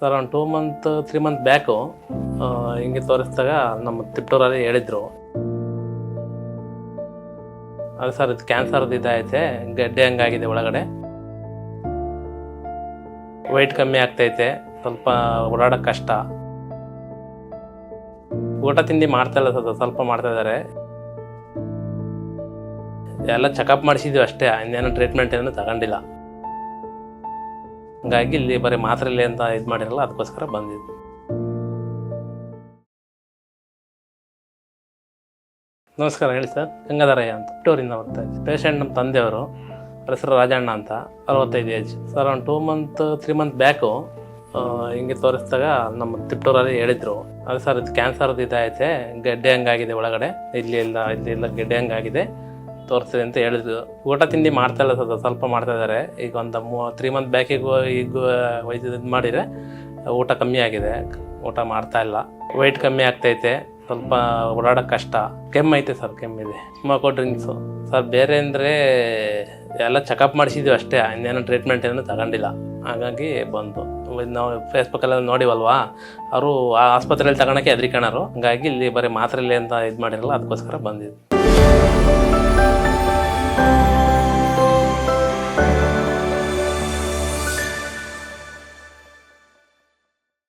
Sir ಒಂದು 2 month 3 month back ಹಿಂಗೆ ತೋರಿಸಿದಾಗ ನಮ್ಮ ತಿಪ್ಟೂರಲ್ಲಿ ಹೇಳಿದ್ರು, ಅದು ಸರ್ ಇದು ಕ್ಯಾನ್ಸರ್ದು ಇದೈತೆ, ಗಡ್ಡೆ ಹಂಗಾಗಿದೆ ಒಳಗಡೆ, ವೆಯ್ಟ್ ಕಮ್ಮಿ ಆಗ್ತೈತೆ, ಸ್ವಲ್ಪ ಓಡಾಡೋಕ್ಕೆ ಕಷ್ಟ, ಊಟ ತಿಂಡಿ ಮಾಡ್ತಾ ಇಲ್ಲ ಸರ್, ಸ್ವಲ್ಪ ಮಾಡ್ತಾ ಇದ್ದಾರೆ, ಎಲ್ಲ ಚೆಕಪ್ ಮಾಡಿಸಿದ್ವಿ ಅಷ್ಟೇ, ಇನ್ನೇನು ಟ್ರೀಟ್ಮೆಂಟ್ ಏನು ತಗೊಂಡಿಲ್ಲ. ಹಂಗಾಗಿ ಇಲ್ಲಿ ಬರೀ ಮಾತ್ರೆಯಲ್ಲಿ ಅಂತ ಇದು ಮಾಡಿರಲ್ಲ, ಅದಕ್ಕೋಸ್ಕರ ಬಂದಿದ್ದು. ನಮಸ್ಕಾರ, ಹೇಳಿ ಸರ್. ಗಂಗಾಧರಯ್ಯ ಅಂತ ತಿಪ್ಟೂರಿಂದ ಬರ್ತಾ ಇದ್ದೆ. ಪೇಷಂಟ್ ನಮ್ಮ ತಂದೆಯವರು, ಅವ್ರ ಹೆಸರು ರಾಜಣ್ಣ ಅಂತ, 65 ಏಜ್. ಸರ್ ಒಂದು 2 ಮಂತ್ 3 ಮಂತ್ ಬ್ಯಾಕು ಹಿಂಗೆ ತೋರಿಸಿದಾಗ ನಮ್ಮ ತಿಪ್ಟೂರಲ್ಲಿ ಹೇಳಿದ್ರು, ಅದು ಸರ್ ಇದು ಕ್ಯಾನ್ಸರ್ದು ಇದೈತೆ, ಗಡ್ಡೆ ಹಂಗಾಗಿದೆ ಒಳಗಡೆ, ಇಲ್ಲಿ ಇಲ್ಲ ಗಡ್ಡೆ ಹಂಗಾಗಿದೆ, ತೋರಿಸ್ತಿದೆ ಅಂತ ಹೇಳಿದ್ರು. ಊಟ ತಿಂಡಿ ಮಾಡ್ತಾ ಇಲ್ಲ ಸರ್, ಸ್ವಲ್ಪ ಮಾಡ್ತಾ ಇದ್ದಾರೆ. ಈಗ ಒಂದು 3 ಮಂತ್ ಬ್ಯಾಕಿಗೂ ಈಗ ವೈದ್ಯ ಇದು ಮಾಡಿದರೆ ಊಟ ಕಮ್ಮಿ ಆಗಿದೆ, ಊಟ ಮಾಡ್ತಾ ಇಲ್ಲ, ವೆಯ್ಟ್ ಕಮ್ಮಿ ಆಗ್ತೈತೆ, ಸ್ವಲ್ಪ ಓಡಾಡೋಕ್ಕೆ ಕಷ್ಟ, ಕೆಮ್ಮೈತೆ ಸರ್, ಕೆಮ್ಮಿದೆ. ಸ್ಮೋಕೋ ಡ್ರಿಂಕ್ಸು ಸರ್, ಬೇರೆ ಅಂದರೆ ಎಲ್ಲ ಚೆಕಪ್ ಮಾಡಿಸಿದ್ವಿ ಅಷ್ಟೇ, ಇನ್ನೇನು ಟ್ರೀಟ್ಮೆಂಟ್ ಏನು ತಗೊಂಡಿಲ್ಲ. ಹಾಗಾಗಿ ಬಂದು ನಾವು ಫೇಸ್ಬುಕ್ಕಲ್ಲಿ ನೋಡಿವಲ್ವಾ, ಅವರು ಆ ಆಸ್ಪತ್ರೆಯಲ್ಲಿ ತಗೊಳಕ್ಕೆ ಹೆದರಿಕಣರು, ಹಂಗಾಗಿ ಇಲ್ಲಿ ಬರೀ ಮಾತ್ರೆಯಲ್ಲಿ ಅಂತ ಇದು ಮಾಡಿರಲ್ಲ, ಅದಕ್ಕೋಸ್ಕರ ಬಂದಿದ್ದು.